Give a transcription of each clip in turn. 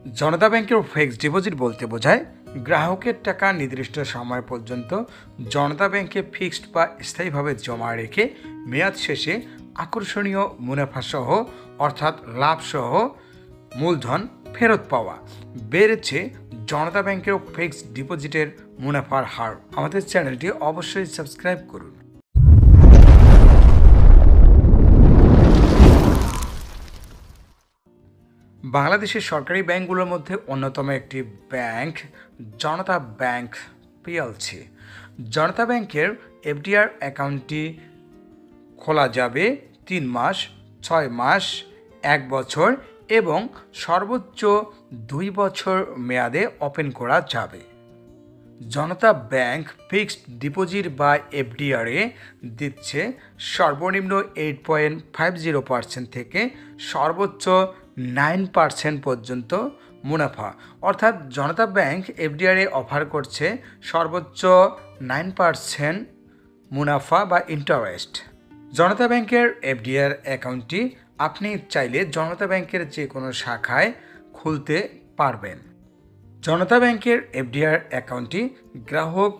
জনতা ব্যাংকের fixed deposit বলতে বোঝায় গ্রাহকের টাকা নির্দিষ্ট সময় পর্যন্ত জনতা ব্যাংকে ফিক্সড বা স্থায়ীভাবে জমা রেখে মেয়াদ শেষে আকর্ষণীয় মুনাফাসহ অর্থাৎ লাভসহ মূলধন ফেরত পাওয়া। বেড়েছে জনতা ব্যাংকের ফিক্সড ডিপোজিটের মুনাফার হার। আমাদের চ্যানেলটি অবশ্যই সাবস্ক্রাইব করুন। বাংলাদেশের সরকারি ব্যাংকগুলোর মধ্যে অন্যতম একটি ব্যাংক জনতা ব্যাংক পিএলসি। জনতা ব্যাংকের এফডিআর অ্যাকাউন্টটি খোলা যাবে 3 মাস, 6 মাস, 1 বছর এবং সর্বোচ্চ 2 বছর মেয়াদে ওপেন করা যাবে। জনতা ব্যাংক ফিক্সড ডিপোজিট বা এফডিআরে দিচ্ছে সর্বনিম্ন 8.50% থেকে সর্বোচ্চ 9% পর্যন্ত মুনাফা। অর্থাৎ জনতা ব্যাংক এফডিআরে অফার করছে সর্বোচ্চ 9% মুনাফা বা ইন্টারেস্ট। জনতা ব্যাংকের এফডিআর অ্যাকাউন্টটি আপনি চাইলে জনতা ব্যাংকের যে কোনো শাখায় খুলতে পারবেন। জনতা ব্যাংকের এফডিআর অ্যাকাউন্টটি গ্রাহক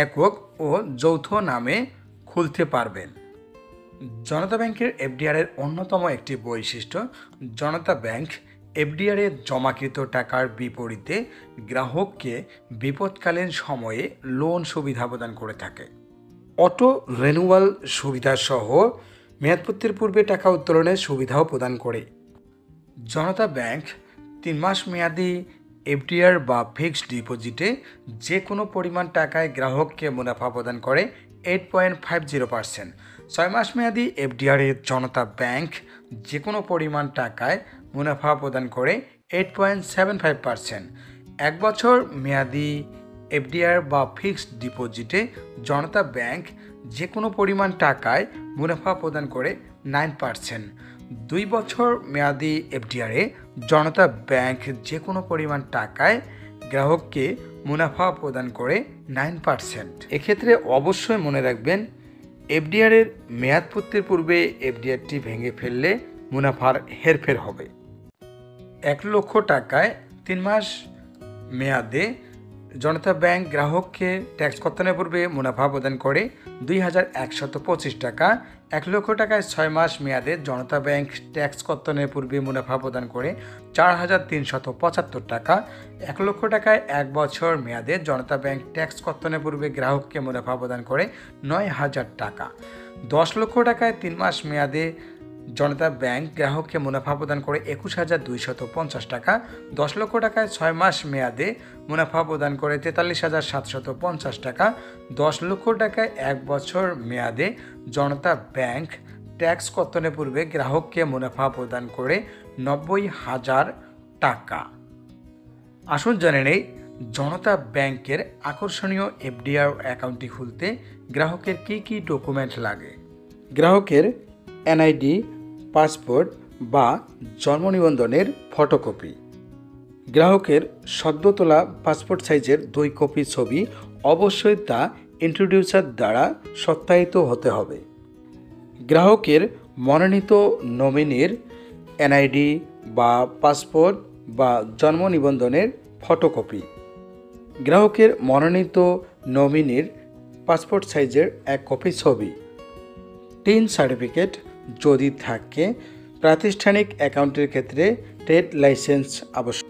একক ও যৌথ নামে খুলতে পারবেন। জনতা ব্যাংকের এফডিআরের অন্যতম একটি বৈশিষ্ট্য, জনতা ব্যাংক এফডিআরে জমাকৃত টাকার বিপরীতে গ্রাহককে বিপদকালীন সময়ে লোন সুবিধা প্রদান করে থাকে। অটো রেনুয়াল সুবিধাসহ মেয়াদপূর্তির পূর্বে টাকা উত্তোলনের সুবিধাও প্রদান করে। জনতা ব্যাংক 3 মাস মেয়াদি এফডিআর বা ফিক্সড ডিপোজিটে যে কোনো পরিমাণ টাকায় গ্রাহককে মুনাফা প্রদান করে 8.50%। 6 মাস মেয়াদি এফডিআরে জনতা ব্যাংক যে কোনো পরিমাণ টাকায় মুনাফা প্রদান করে 8.75%। 1 বছর মেয়াদি এফডিআর বা ফিক্সড ডিপোজিটে জনতা ব্যাংক যে কোনো পরিমাণ টাকায় মুনাফা প্রদান করে 9%। 2 বছর মেয়াদি এফডিআরে জনতা ব্যাংক যে কোনো পরিমাণ টাকায় গ্রাহককে মুনাফা প্রদান করে 9%। এক্ষেত্রে অবশ্যই মনে রাখবেন, এফডিআরের মেয়াদপূর্তির পূর্বে এফডিআরটি ভেঙে ফেললে মুনাফার হেরফের হবে। 1 লক্ষ টাকায় 3 মাস মেয়াদে জনতা ব্যাংক গ্রাহককে ট্যাক্স কর্তনের পূর্বে মুনাফা প্রদান করে 2125 টাকা। 1 লক্ষ টাকায় 6 মাস মেয়াদে জনতা ব্যাংক ট্যাক্স কর্তনের পূর্বে মুনাফা প্রদান করে 4375 টাকা। 1 লক্ষ টাকায় 1 বছর মেয়াদে জনতা ব্যাংক ট্যাক্স কর্তনের পূর্বে গ্রাহককে মুনাফা প্রদান করে 9000 টাকা। 10 লক্ষ টাকায় 3 মাস মেয়াদে জনতা ব্যাংক গ্রাহককে মুনাফা প্রদান করে 21250 টাকা। 10 লক্ষ টাকায় 6 মাস মেয়াদে মুনাফা প্রদান করে 43750 টাকা। 10 লক্ষ টাকায় 1 বছর মেয়াদে জনতা ব্যাংক ট্যাক্স কর্তনের পূর্বে গ্রাহককে মুনাফা প্রদান করে 90000 টাকা। আসুন জেনে নেই জনতা ব্যাংকের আকর্ষণীয় এফডিআর অ্যাকাউন্টটি খুলতে গ্রাহকের কী কী ডকুমেন্ট লাগে। গ্রাহকের এনআইডি, পাসপোর্ট বা জন্ম নিবন্ধনের ফটোকপি, গ্রাহকের সদ্য তোলা পাসপোর্ট সাইজের 2 কপি ছবি অবশ্যই তা ইন্ট্রোডিউসার দ্বারা সত্যায়িত হতে হবে। গ্রাহকের মনোনীত নমিনির এনআইডি বা পাসপোর্ট বা জন্ম নিবন্ধনের ফটোকপি, গ্রাহকের মনোনীত নমিনির পাসপোর্ট সাইজের 1 কপি ছবি, টিন সার্টিফিকেট যদি থাকে, প্রাতিষ্ঠানিক অ্যাকাউন্টের ক্ষেত্রে ট্রেড লাইসেন্স আবশ্যক।